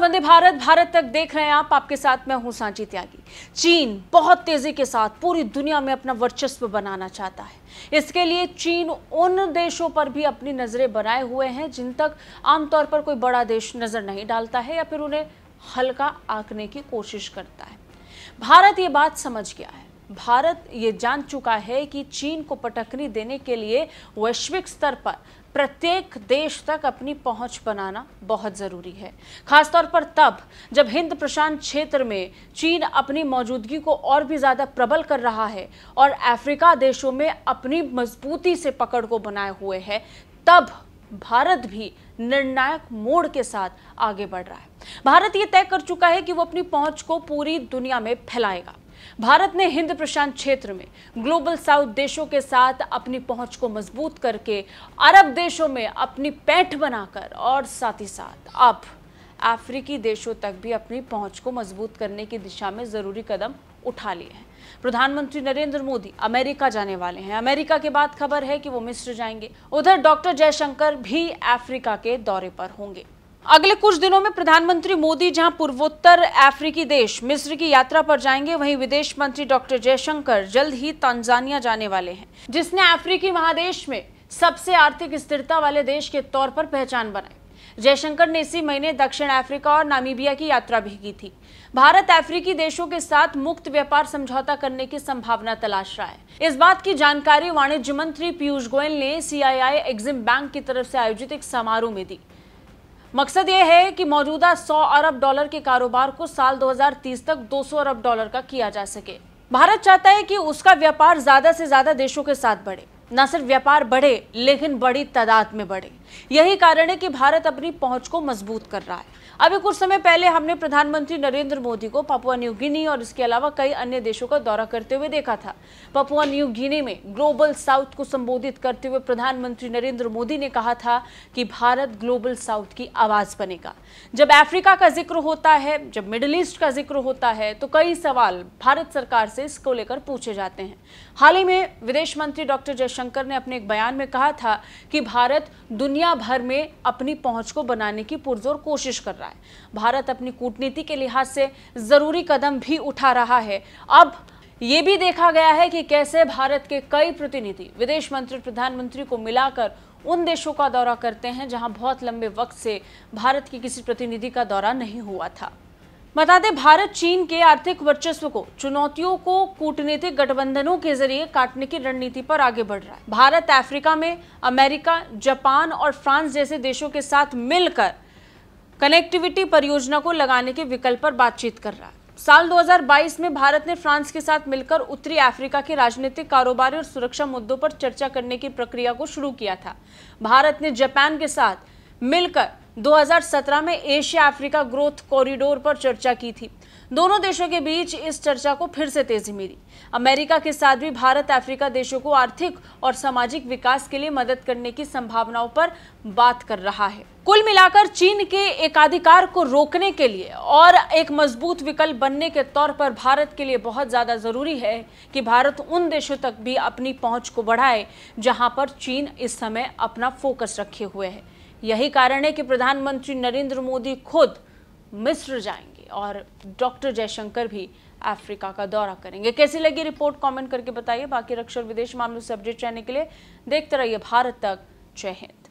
वंदे भारत भारत तक देख रहे हैं आप, आपके साथ मैं हूं सांची त्यागी। चीन बहुत तेजी के साथ पूरी दुनिया में अपना वर्चस्व बनाना चाहता है। इसके लिए चीन उन देशों पर भी अपनी नजरें बनाए हुए हैं जिन तक आमतौर पर कोई बड़ा देश नजर नहीं डालता है या फिर उन्हें हल्का आंकने की कोशिश करता है। भारत ये बात समझ गया है। भारत ये जान चुका है कि चीन को पटखनी देने के लिए वैश्विक स्तर पर प्रत्येक देश तक अपनी पहुंच बनाना बहुत जरूरी है, खासतौर पर तब जब हिंद प्रशांत क्षेत्र में चीन अपनी मौजूदगी को और भी ज्यादा प्रबल कर रहा है और अफ्रीका देशों में अपनी मजबूती से पकड़ को बनाए हुए है। तब भारत भी निर्णायक मोड़ के साथ आगे बढ़ रहा है। भारत ये तय कर चुका है कि वो अपनी पहुंच को पूरी दुनिया में फैलाएगा। भारत ने हिंद प्रशांत क्षेत्र में ग्लोबल साउथ देशों के साथ अपनी पहुंच को मजबूत करके अरब देशों में अपनी पैठ बनाकर और साथ ही साथ अब अफ्रीकी देशों तक भी अपनी पहुंच को मजबूत करने की दिशा में जरूरी कदम उठा लिए हैं। प्रधानमंत्री नरेंद्र मोदी अमेरिका जाने वाले हैं। अमेरिका के बाद खबर है कि वो मिस्र जाएंगे। उधर डॉक्टर जयशंकर भी अफ्रीका के दौरे पर होंगे। अगले कुछ दिनों में प्रधानमंत्री मोदी जहां पूर्वोत्तर अफ्रीकी देश मिस्र की यात्रा पर जाएंगे, वहीं विदेश मंत्री डॉक्टर जयशंकर जल्द ही तंजानिया जाने वाले हैं, जिसने अफ्रीकी महादेश में सबसे आर्थिक स्थिरता वाले देश के तौर पर पहचान बनाई। जयशंकर ने इसी महीने दक्षिण अफ्रीका और नामीबिया की यात्रा भी की थी। भारत अफ्रीकी देशों के साथ मुक्त व्यापार समझौता करने की संभावना तलाश रहा है। इस बात की जानकारी वाणिज्य मंत्री पीयूष गोयल ने CII एग्जिम बैंक की तरफ से आयोजित एक समारोह में दी। मकसद यह है कि मौजूदा $100 अरब के कारोबार को साल 2030 तक $200 अरब का किया जा सके। भारत चाहता है कि उसका व्यापार ज्यादा से ज्यादा देशों के साथ बढ़े। न सिर्फ व्यापार बढ़े लेकिन बड़ी तादाद में बढ़े। यही कारण है कि भारत अपनी पहुंच को मजबूत कर रहा है। अभी कुछ समय पहले हमने प्रधानमंत्री नरेंद्र मोदी को पापुआ न्यू गिनी और इसके अलावा कई अन्य देशों का दौरा करते हुए देखा था। पापुआ न्यू गिनी में ग्लोबल साउथ को संबोधित करते हुए प्रधानमंत्री नरेंद्र मोदी ने कहा था कि भारत ग्लोबल साउथ की आवाज बनेगा। जब अफ्रीका का जिक्र होता है, जब मिडिल ईस्ट का जिक्र होता है, तो कई सवाल भारत सरकार से इसको लेकर पूछे जाते हैं। हाल ही में विदेश मंत्री डॉक्टर जयशंकर ने अपने एक बयान में कहा था कि भारत दुनिया भर में अपनी पहुंच को बनाने की पुरजोर कोशिश कर रहा है। भारत अपनी कूटनीति के लिहाज से जरूरी कदम भी उठा रहा है। अब यह भी देखा गया है कि कैसे भारत के कई प्रतिनिधि विदेश मंत्री प्रधानमंत्री को मिलाकर उन देशों का दौरा करते हैं जहां बहुत लंबे वक्त से भारत के किसी प्रतिनिधि का दौरा नहीं हुआ था। बता दें, भारत चीन के आर्थिक वर्चस्व को चुनौतियों को कूटनीतिक गठबंधनों के जरिए काटने की रणनीति पर आगे बढ़ रहा है। भारत अफ्रीका में अमेरिका, जापान और फ्रांस जैसे देशों के साथ मिलकर कनेक्टिविटी परियोजना को लगाने के विकल्प पर बातचीत कर रहा है। साल 2022 में भारत ने फ्रांस के साथ मिलकर उत्तरी अफ्रीका के राजनीतिक, कारोबारी और सुरक्षा मुद्दों पर चर्चा करने की प्रक्रिया को शुरू किया था। भारत ने जापान के साथ मिलकर 2017 में एशिया अफ्रीका ग्रोथ कॉरिडोर पर चर्चा की थी। दोनों देशों के बीच इस चर्चा को फिर से तेजी मिली। अमेरिका के साथ भी भारत अफ्रीका देशों को आर्थिक और सामाजिक विकास के लिए मदद करने की संभावनाओं पर बात कर रहा है। कुल मिलाकर चीन के एकाधिकार को रोकने के लिए और एक मजबूत विकल्प बनने के तौर पर भारत के लिए बहुत ज्यादा जरूरी है कि भारत उन देशों तक भी अपनी पहुंच को बढ़ाए जहां पर चीन इस समय अपना फोकस रखे हुए है। यही कारण है कि प्रधानमंत्री नरेंद्र मोदी खुद मिस्र जाएंगे और डॉक्टर जयशंकर भी अफ्रीका का दौरा करेंगे। कैसी लगी रिपोर्ट कमेंट करके बताइए। बाकी रक्षा और विदेश मामलों से अपडेट रहने के लिए देखते रहिए भारत तक। जय हिंद।